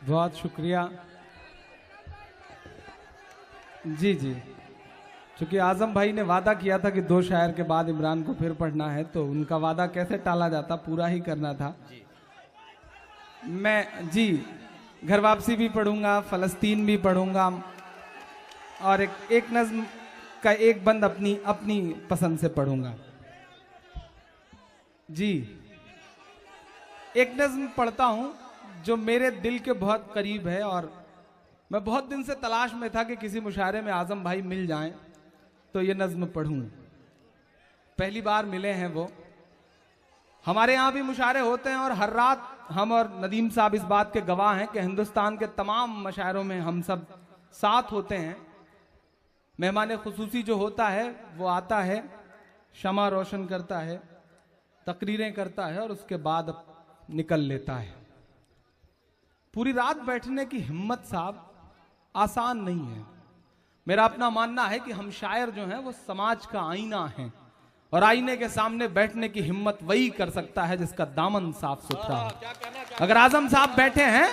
बहुत शुक्रिया जी जी। चूंकि आजम भाई ने वादा किया था कि 2 शायर के बाद इमरान को फिर पढ़ना है, तो उनका वादा कैसे टाला जाता, पूरा ही करना था जी। मैं जी घर वापसी भी पढ़ूंगा, फलस्तीन भी पढ़ूंगा, और एक नज्म का एक बंद अपनी पसंद से पढ़ूंगा जी। एक नज्म पढ़ता हूं जो मेरे दिल के बहुत करीब है, और मैं बहुत दिन से तलाश में था कि किसी मुशायरे में आजम भाई मिल जाएं तो ये नज्म पढ़ूं। पहली बार मिले हैं वो। हमारे यहाँ भी मुशायरे होते हैं और हर रात हम और नदीम साहब इस बात के गवाह हैं कि हिंदुस्तान के तमाम मुशायरों में हम सब साथ होते हैं। मेहमान खुसूसी जो होता है वो आता है, शमा रोशन करता है, तकरीरें करता है और उसके बाद निकल लेता है। पूरी रात बैठने की हिम्मत साहब आसान नहीं है। मेरा अपना मानना है कि हम शायर जो हैं वो समाज का आईना हैं, और आईने के सामने बैठने की हिम्मत वही कर सकता है जिसका दामन साफ सुथरा हो। अगर आजम साहब बैठे हैं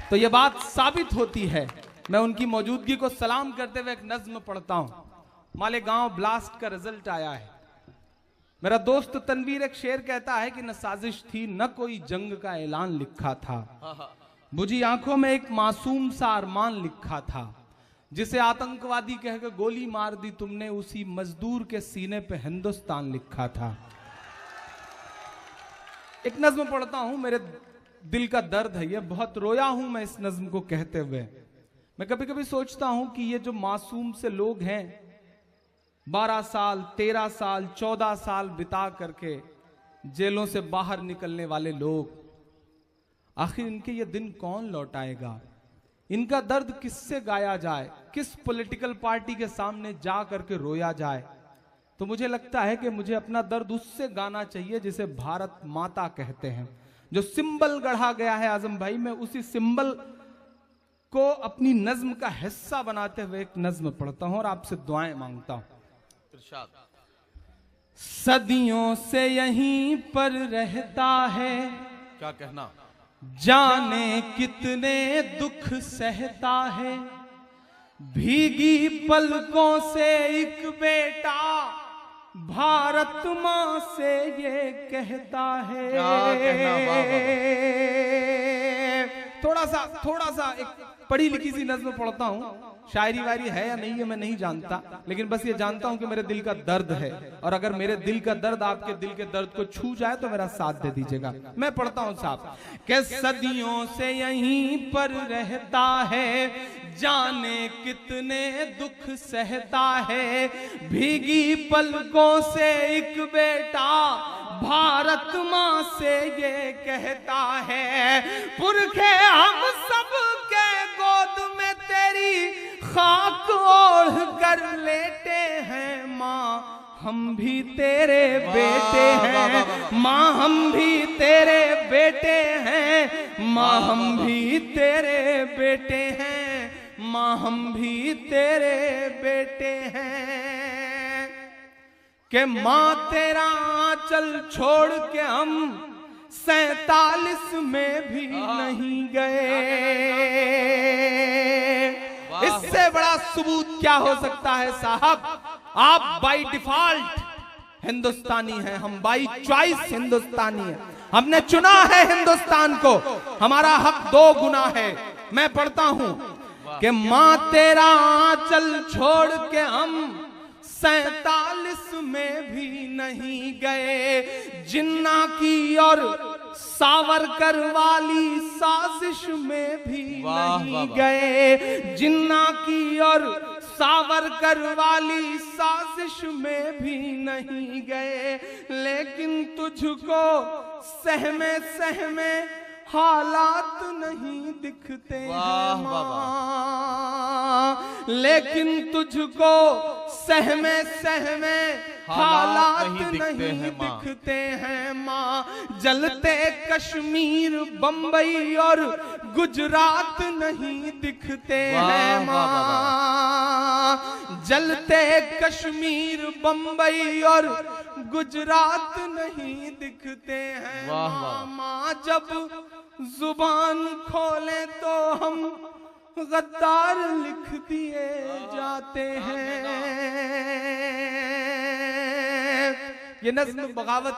तो ये बात साबित होती है। मैं उनकी मौजूदगी को सलाम करते हुए एक नज्म पढ़ता हूं। मालेगांव ब्लास्ट का रिजल्ट आया है। मेरा दोस्त तनवीर एक शेर कहता है कि न साजिश थी न कोई जंग का ऐलान लिखा था, बुझी आंखों में एक मासूम सा अरमान लिखा था, जिसे आतंकवादी कह के गोली मार दी तुमने, उसी मजदूर के सीने पे हिंदुस्तान लिखा था। एक नज्म पढ़ता हूं, मेरे दिल का दर्द है ये, बहुत रोया हूं मैं इस नज्म को कहते हुए। मैं कभी कभी सोचता हूं कि ये जो मासूम से लोग हैं, 12 साल 13 साल 14 साल बिता करके जेलों से बाहर निकलने वाले लोग, आखिर इनके ये दिन कौन लौटाएगा? इनका दर्द किससे गाया जाए, किस पॉलिटिकल पार्टी के सामने जा करके रोया जाए? तो मुझे लगता है कि मुझे अपना दर्द उससे गाना चाहिए जिसे भारत माता कहते हैं, जो सिंबल गढ़ा गया है आजम भाई। मैं उसी सिंबल को अपनी नज्म का हिस्सा बनाते हुए एक नज्म पढ़ता हूं और आपसे दुआएं मांगता हूं। सदियों से यहीं पर रहता है, क्या कहना, जाने कितने दुख सहता है, भीगी पलकों से एक बेटा भारत मां से ये कहता है। थोड़ा सा एक पढ़ी लिखी सी नज्म पढ़ता हूं। शायरी वायरी है या नहीं है मैं नहीं जानता, लेकिन बस ये जानता हूं कि मेरे दिल का दर्द है, और अगर मेरे दिल का दर्द आपके दिल के दर्द को छू जाए तो मेरा साथ दे दीजिएगा। मैं पढ़ता हूं साहब कि सदियों से यहीं पर रहता है, जाने कितने दुख सहता है, भीगी पलकों से एक बेटा भारत मां से ये कहता है, पुरखे हम सब के गोद में तेरी खाक ओढ़ कर लेटे हैं, माँ हम भी तेरे बेटे हैं, माँ हम भी तेरे बेटे हैं, माँ हम भी तेरे बेटे हैं, माँ हम भी तेरे बेटे हैं। कि माँ तेरा आंचल छोड़ के हम 47 में भी नहीं गए। इससे बड़ा सबूत क्या हो सकता है साहब? आप बाय डिफॉल्ट हिंदुस्तानी हैं, हम बाय चॉइस हिंदुस्तानी हैं। हमने चुना है हिंदुस्तान को, हमारा हक 2 गुना है। मैं पढ़ता हूं कि माँ तेरा आंचल छोड़ के हम 47 में भी नहीं गए, जिन्ना की और सावरकर वाली साजिश में भी नहीं गए, जिन्ना की और सावरकर वाली साजिश में भी नहीं गए, लेकिन तुझको सहमे सहमे हालात नहीं दिखते हैं माँ, लेकिन तुझको सहमे सहमे हालात नहीं दिखते हैं माँ। जलते कश्मीर बंबई और गुजरात नहीं दिखते हैं माँ, जलते कश्मीर बंबई और गुजरात नहीं दिखते हैं माँ। जब जुबान खोले तो हम गद्दार लिख दिए जाते हैं। ये नज्म बगावत